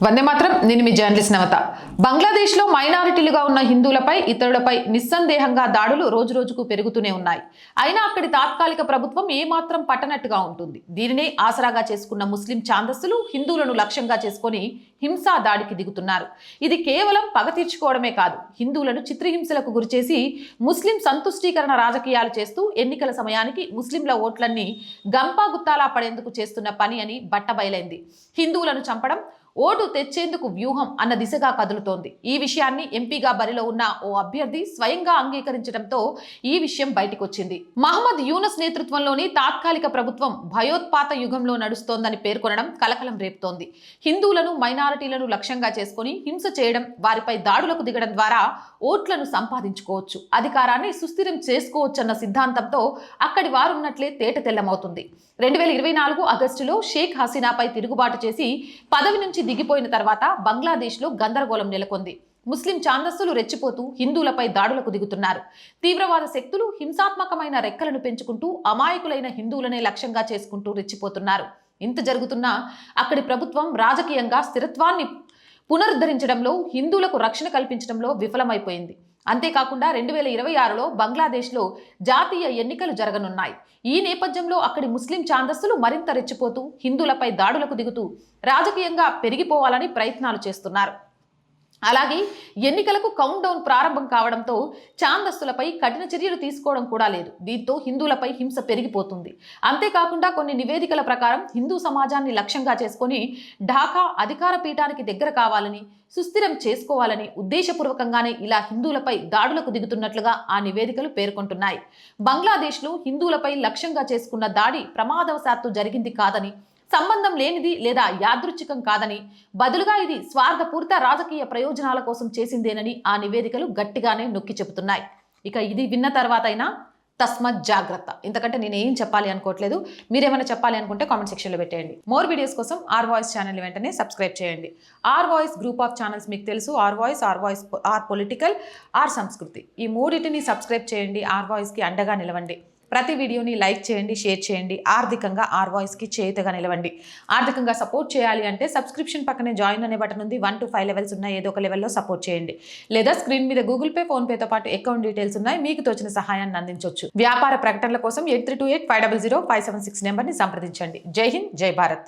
వందే మాత్రం. నేను మీ జర్నలిస్ట్ నవత. బంగ్లాదేశ్లో మైనారిటీలుగా ఉన్న హిందువులపై ఇతరులపై నిస్సందేహంగా దాడులు రోజురోజుకు పెరుగుతూనే ఉన్నాయి. అయినా అక్కడి తాత్కాలిక ప్రభుత్వం ఏమాత్రం పట్టనట్టుగా ఉంటుంది. దీనినే ఆసరాగా చేసుకున్న ముస్లిం ఛాందస్సులు హిందువులను లక్ష్యంగా చేసుకొని హింసా దాడికి దిగుతున్నారు. ఇది కేవలం పగ తీర్చుకోవడమే కాదు, హిందువులను చిత్రహింసలకు గురిచేసి ముస్లిం సంతుష్టీకరణ రాజకీయాలు చేస్తూ ఎన్నికల సమయానికి ముస్లింల ఓట్లన్నీ గంపాగుత్తాలా పడేందుకు చేస్తున్న పని అని బట్టబయలైంది. హిందువులను చంపడం ఓటు తెచ్చేందుకు వ్యూహం అన్న దిశగా కదులుతోంది. ఈ విషయాన్ని ఎంపీగా బరిలో ఉన్న ఓ అభ్యర్థి స్వయంగా అంగీకరించడంతో ఈ విషయం బయటకొచ్చింది. మహమ్మద్ యూనస్ నేతృత్వంలోని తాత్కాలిక ప్రభుత్వం భయోత్పాత యుగంలో నడుస్తోందని పేర్కొనడం కలకలం రేపుతోంది. హిందువులను మైనారిటీలను లక్ష్యంగా చేసుకుని హింస చేయడం, వారిపై దాడులకు దిగడం ద్వారా ఓట్లను సంపాదించుకోవచ్చు, అధికారాన్ని సుస్థిరం చేసుకోవచ్చన్న సిద్ధాంతంతో అక్కడి వారున్నట్లే తేట తెల్లమవుతుంది. 2024 ఆగస్టులో షేక్ హసీనాపై తిరుగుబాటు చేసి పదవి నుంచి దిగిపోయిన తర్వాత బంగ్లాదేశ్లో గందరగోళం నెలకొంది. ముస్లిం ఛాందస్సులు రెచ్చిపోతూ హిందువులపై దాడులకు దిగుతున్నారు. తీవ్రవాద శక్తులు హింసాత్మకమైన రెక్కలను పెంచుకుంటూ అమాయకులైన హిందువులనే లక్ష్యంగా చేసుకుంటూ రెచ్చిపోతున్నారు. ఇంత జరుగుతున్నా అక్కడి ప్రభుత్వం రాజకీయంగా స్థిరత్వాన్ని పునరుద్ధరించడంలో, హిందువులకు రక్షణ కల్పించడంలో విఫలమైపోయింది. అంతేకాకుండా 2026లో బంగ్లాదేశ్లో జాతీయ ఎన్నికలు జరగనున్నాయి. ఈ నేపథ్యంలో అక్కడి ముస్లిం ఛాందస్సులు మరింత రెచ్చిపోతూ హిందువులపై దాడులకు దిగుతూ రాజకీయంగా పెరిగిపోవాలని ప్రయత్నాలు చేస్తున్నారు. అలాగే ఎన్నికలకు కౌంట్ డౌన్ ప్రారంభం కావడంతో ఛాందస్సులపై కఠిన చర్యలు తీసుకోవడం కూడా లేదు. దీంతో హిందువులపై హింస పెరిగిపోతుంది. అంతేకాకుండా కొన్ని నివేదికల ప్రకారం హిందూ సమాజాన్ని లక్ష్యంగా చేసుకుని ఢాకా అధికార పీఠానికి దగ్గర కావాలని, సుస్థిరం చేసుకోవాలని ఉద్దేశపూర్వకంగానే ఇలా హిందువులపై దాడులకు దిగుతున్నట్లుగా ఆ నివేదికలు పేర్కొంటున్నాయి. బంగ్లాదేశ్లో హిందువులపై లక్ష్యంగా చేసుకున్న దాడి ప్రమాదవశాత్తు జరిగింది కాదని, సంబంధం లేనిది లేదా యాదృచ్ఛికం కాదని, బదులుగా ఇది స్వార్థపూరిత రాజకీయ ప్రయోజనాల కోసం చేసిందేనని ఆ నివేదికలు గట్టిగానే నొక్కి చెబుతున్నాయి. ఇక ఇది విన్న తర్వాత అయినా తస్మత్ జాగ్రత్త. ఇంతకంటే నేను ఏం చెప్పాలి అనుకోవట్లేదు. మీరేమైనా చెప్పాలి అనుకుంటే కామెంట్ సెక్షన్లో పెట్టేయండి. మోర్ వీడియోస్ కోసం ఆర్ వాయిస్ ఛానల్ వెంటనే సబ్స్క్రైబ్ చేయండి. R voice group of channels మీకు తెలుసు. R voice, R political, R Samskruthi, ఈ మూడింటిని సబ్స్క్రైబ్ చేయండి. ఆర్ వాయిస్కి అండగా నిలవండి. ప్రతి వీడియోని లైక్ చేయండి, షేర్ చేయండి. ఆర్థికంగా ఆర్ వాయిస్కి చేయుతగా నిలవండి. ఆర్థికంగా సపోర్ట్ చేయాలి అంటే సబ్స్క్రిప్షన్ పక్కనే జాయిన్ అనే బటన్ ఉంది. 1 to 5 లెవెల్స్ ఉన్నాయి. ఏదో ఒక లెవెల్లో సపోర్ట్ చేయండి. లేదా స్క్రీన్ మీద గూగుల్ పే, ఫోన్ పేతో పాటు అకౌంట్ డీటెయిల్స్ ఉన్నాయి. మీకు తోచిన సహాయాన్ని అందించవచ్చు. వ్యాపార ప్రకటనల కోసం 8328500576 నెంబర్ని సంప్రదించండి. జై హింద్, జై భారత్.